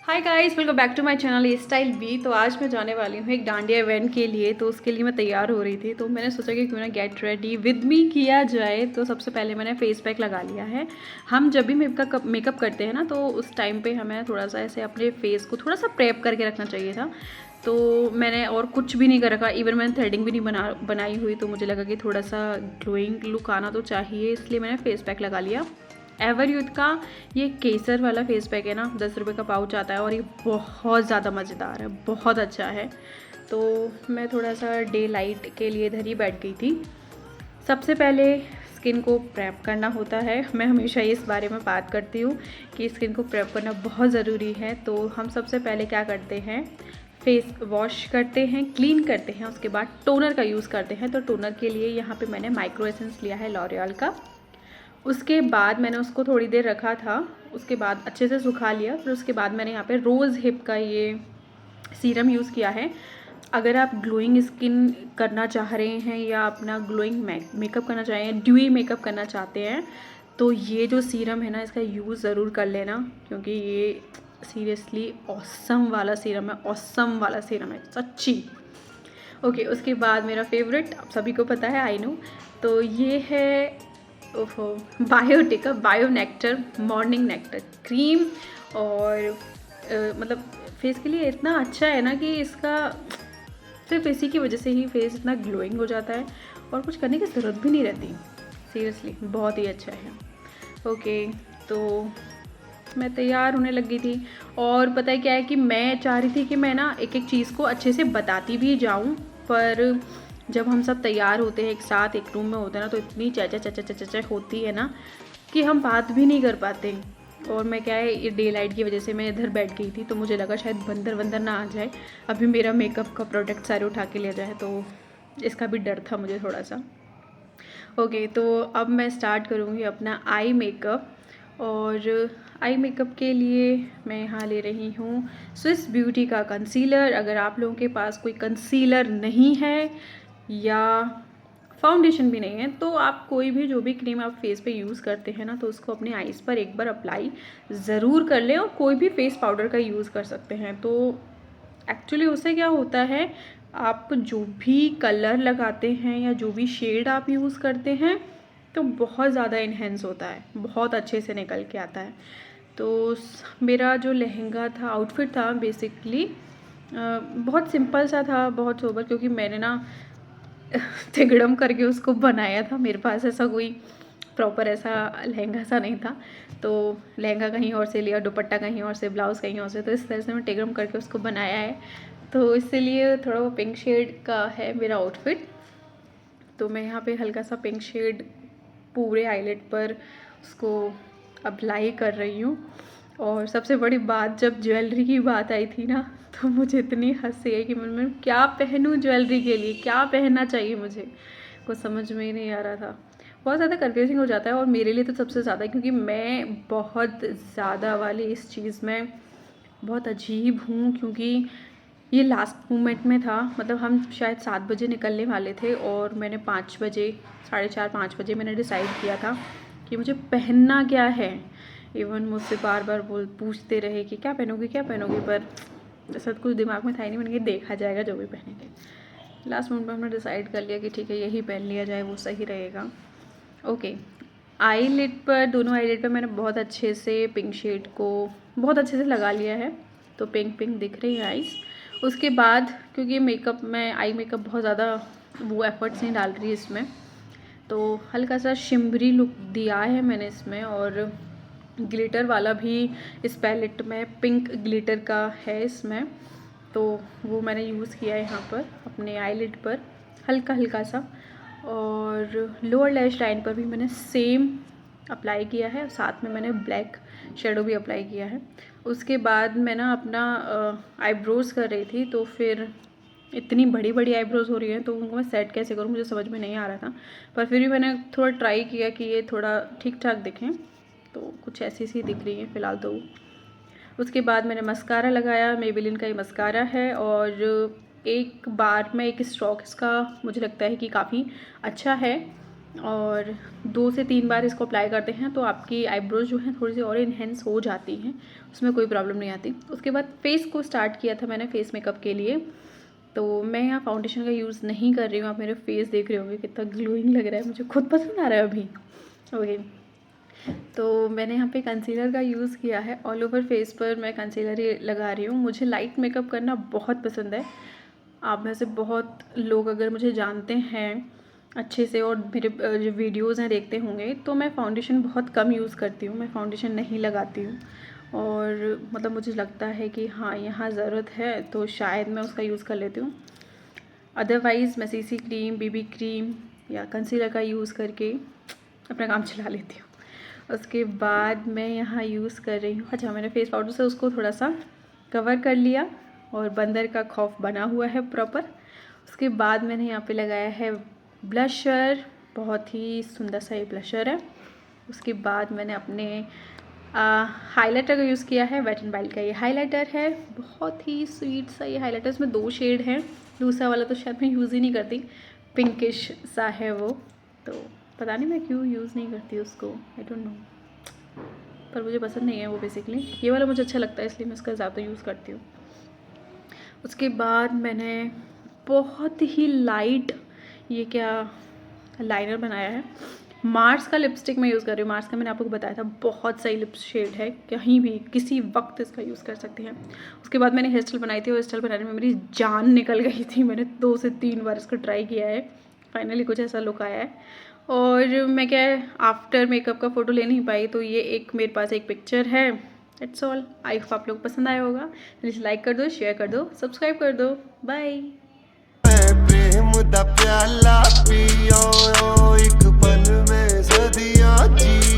Hi guys, welcome back to my channel A style B. तो आज मैं जाने वाली हूँ एक डांडिया इवेंट के लिए। तो उसके लिए मैं तैयार हो रही थी, तो मैंने सोचा कि क्यों ना गेट रेडी विद मी किया जाए। तो सबसे पहले मैंने फेस पैक लगा लिया है। हम जब भी मेकअप करते हैं ना, तो उस टाइम पे हमें थोड़ा सा ऐसे अपने फेस को थोड़ा सा प्रेप करके रखना चाहिए था। तो मैंने और कुछ भी नहीं कर रखा, इवन मैंने थ्रेडिंग भी नहीं बनाई हुई। तो मुझे लगा कि थोड़ा सा ग्लोइंग लुक आना तो चाहिए, इसलिए मैंने फेस पैक लगा लिया। एवर यूथ का ये केसर वाला फेस पैक है ना, 10 रुपये का पाउच आता है और ये बहुत ज़्यादा मज़ेदार है, बहुत अच्छा है। तो मैं थोड़ा सा डे लाइट के लिए इधर ही बैठ गई थी। सबसे पहले स्किन को प्रेप करना होता है। मैं हमेशा इस बारे में बात करती हूँ कि स्किन को प्रेप करना बहुत ज़रूरी है। तो हम सबसे पहले क्या करते हैं, फेस वॉश करते हैं, क्लीन करते हैं, उसके बाद टोनर का यूज़ करते हैं। तो टोनर के लिए यहाँ पे मैंने माइक्रो एसेंस लिया है लॉरियल का। उसके बाद मैंने उसको थोड़ी देर रखा था, उसके बाद अच्छे से सुखा लिया। फिर उसके बाद मैंने यहाँ पे रोज़ हिप का ये सीरम यूज़ किया है। अगर आप ग्लोइंग स्किन करना चाह रहे हैं या अपना ग्लोइंग मेकअप करना चाह रहे हैं, ड्यूई मेकअप करना चाहते हैं, तो ये जो सीरम है ना, इसका यूज़ ज़रूर कर लेना, क्योंकि ये सीरियसली ऑसम वाला सीरम है, ऑसम वाला सीरम है सच्ची। ओके, उसके बाद मेरा फेवरेट आप सभी को पता है, आई नो। तो ये है ओहो Biotique bio nectar morning nectar cream. और मतलब फेस के लिए इतना अच्छा है ना कि इसका सिर्फ इसी की वजह से ही फेस इतना ग्लोइंग हो जाता है और कुछ करने की ज़रूरत भी नहीं रहती। सीरियसली बहुत ही अच्छा है। ओके, तो मैं तैयार होने लगी थी। और पता है क्या है कि मैं चाह रही थी कि मैं ना एक एक चीज़ को अच्छे से बताती भी जाऊँ, पर जब हम सब तैयार होते हैं एक साथ एक रूम में होते हैं ना, तो इतनी चचा चचा चचा चचा होती है ना कि हम बात भी नहीं कर पाते। और मैं क्या है, ये डे लाइट की वजह से मैं इधर बैठ गई थी, तो मुझे लगा शायद बंदर वंदर ना आ जाए, अभी मेरा मेकअप का प्रोडक्ट सारे उठा के ले जाए, तो इसका भी डर था मुझे थोड़ा सा। ओके, तो अब मैं स्टार्ट करूँगी अपना आई मेकअप। और आई मेकअप के लिए मैं यहाँ ले रही हूँ स्विस ब्यूटी का कंसीलर। अगर आप लोगों के पास कोई कंसीलर नहीं है या फाउंडेशन भी नहीं है, तो आप कोई भी जो भी क्रीम आप फेस पे यूज़ करते हैं ना, तो उसको अपने आईज़ पर एक बार अप्लाई ज़रूर कर लें। और कोई भी फेस पाउडर का यूज़ कर सकते हैं। तो एक्चुअली उससे क्या होता है, आप जो भी कलर लगाते हैं या जो भी शेड आप यूज़ करते हैं, तो बहुत ज़्यादा इन्हेंस होता है, बहुत अच्छे से निकल के आता है। तो मेरा जो लहंगा था, आउटफिट था, बेसिकली बहुत सिंपल सा था, बहुत सोबर, क्योंकि मैंने ना तिगड़म करके उसको बनाया था। मेरे पास ऐसा कोई प्रॉपर ऐसा लहंगा सा नहीं था, तो लहंगा कहीं और से लिया, दुपट्टा कहीं और से, ब्लाउज़ कहीं और से, तो इस तरह से मैं टिगड़म करके उसको बनाया है। तो इसलिए थोड़ा वो पिंक शेड का है मेरा आउटफिट। तो मैं यहाँ पे हल्का सा पिंक शेड पूरे आईलेट पर उसको अप्लाई कर रही हूँ। और सबसे बड़ी बात, जब ज्वेलरी की बात आई थी ना, तो मुझे इतनी हंसी आई कि मैं क्या पहनूँ ज्वेलरी के लिए, क्या पहनना चाहिए मुझे, कुछ समझ में ही नहीं आ रहा था। बहुत ज़्यादा कन्फ्यूजिंग हो जाता है, और मेरे लिए तो सबसे ज़्यादा, क्योंकि मैं बहुत ज़्यादा वाली इस चीज़ में बहुत अजीब हूँ। क्योंकि ये लास्ट मोमेंट में था, मतलब हम शायद 7 बजे निकलने वाले थे, और मैंने 5 बजे, 4:30-5 बजे मैंने डिसाइड किया था कि मुझे पहनना क्या है। इवन मुझसे बार बार पूछते रहे कि क्या पहनोगी क्या पहनोगी, पर ऐसा कुछ दिमाग में था ही नहीं। मैंने कहा देखा जाएगा जो भी पहनेंगे। लास्ट मोमेंट पर हमने डिसाइड कर लिया कि ठीक है, यही पहन लिया जाए, वो सही रहेगा। ओके, आई लिड पर, दोनों आई लिड पर मैंने बहुत अच्छे से पिंक शेड को बहुत अच्छे से लगा लिया है। तो पिंक पिंक दिख रही है आईज। उसके बाद, क्योंकि मेकअप में आई मेकअप बहुत ज़्यादा वो एफर्ट्स नहीं डाल रही इसमें, तो हल्का सा शिम्बरी लुक दिया है मैंने इसमें। और ग्लिटर वाला भी इस पैलेट में पिंक ग्लिटर का है इसमें, तो वो मैंने यूज़ किया है यहाँ पर अपने आईलिड पर हल्का हल्का सा। और लोअर लैश लाइन पर भी मैंने सेम अप्लाई किया है, साथ में मैंने ब्लैक शेडो भी अप्लाई किया है। उसके बाद मैं ना अपना आईब्रोज़ कर रही थी, तो फिर इतनी बड़ी बड़ी आईब्रोज़ हो रही हैं, तो उनको मैं सेट कैसे करूँ मुझे समझ में नहीं आ रहा था। पर फिर भी मैंने थोड़ा ट्राई किया कि ये थोड़ा ठीक ठाक दिखें, तो कुछ ऐसी सी दिख रही हैं फ़िलहाल तो। उसके बाद मैंने मस्कारा लगाया, मेबेलिन का ये मस्कारा है। और एक बार में एक स्ट्रोक इसका मुझे लगता है कि काफ़ी अच्छा है। और 2 से 3 बार इसको अप्लाई करते हैं तो आपकी आईब्रोज जो हैं थोड़ी सी और इन्हेंस हो जाती हैं, उसमें कोई प्रॉब्लम नहीं आती। उसके बाद फेस को स्टार्ट किया था मैंने फेस मेकअप के लिए। तो मैं यहाँ फाउंडेशन का यूज़ नहीं कर रही हूँ। आप मेरे फेस देख रहे होंगे कितना ग्लोइंग लग रहा है, मुझे खुद पसंद आ रहा है अभी। ओके, तो मैंने यहाँ पे कंसीलर का यूज़ किया है। ऑल ओवर फेस पर मैं कंसीलर ही लगा रही हूँ। मुझे लाइट मेकअप करना बहुत पसंद है। आप में से बहुत लोग अगर मुझे जानते हैं अच्छे से और मेरे जो वीडियोस हैं देखते होंगे, तो मैं फाउंडेशन बहुत कम यूज़ करती हूँ। मैं फाउंडेशन नहीं लगाती हूँ और मतलब मुझे लगता है कि हाँ यहाँ ज़रूरत है तो शायद मैं उसका यूज़ कर लेती हूँ। अदरवाइज़ मैं सीसी क्रीम, बीबी क्रीम या कंसीलर का यूज़ करके अपना काम चला लेती हूँ। उसके बाद मैं यहाँ यूज़ कर रही हूँ, अच्छा मैंने फेस पाउडर से उसको थोड़ा सा कवर कर लिया और बंदर का खौफ बना हुआ है प्रॉपर। उसके बाद मैंने यहाँ पे लगाया है ब्लशर, बहुत ही सुंदर सा ये ब्लशर है। उसके बाद मैंने अपने हाइलाइटर का यूज़ किया है। वेट एंड वाइल्ड का ये हाइलाइटर है, बहुत ही स्वीट सा ये हाइलाइटर। इसमें 2 शेड हैं, दूसरा वाला तो शायद मैं यूज़ ही नहीं करती, पिंकिश सा है वो, तो पता नहीं मैं क्यों यूज़ नहीं करती उसको, आई डोंट नो, पर मुझे पसंद नहीं है वो बेसिकली। ये वाला मुझे अच्छा लगता है इसलिए मैं इसका ज़्यादा यूज़ करती हूँ। उसके बाद मैंने बहुत ही लाइट ये क्या लाइनर बनाया है। मार्स का लिपस्टिक मैं यूज़ कर रही हूँ। मार्स का मैंने आप लोगों को बताया था, बहुत सही लिप शेड है, कहीं भी किसी वक्त इसका यूज़ कर सकते हैं। उसके बाद मैंने हेयर स्टाइल बनाई थी और हेयर स्टाइल बनाने में मेरी जान निकल गई थी। मैंने 2 से 3 बार इसको ट्राई किया है, फाइनली कुछ ऐसा लुक आया है। और मैं क्या आफ्टर मेकअप का फ़ोटो ले नहीं पाई, तो ये एक मेरे पास एक पिक्चर है। It's all. आई होप आप लोग पसंद आया होगा। प्लीज़ लाइक कर दो, शेयर कर दो, सब्सक्राइब कर दो। बाय। प्रेम दा प्याला पियो, एक पल में सदियां जी।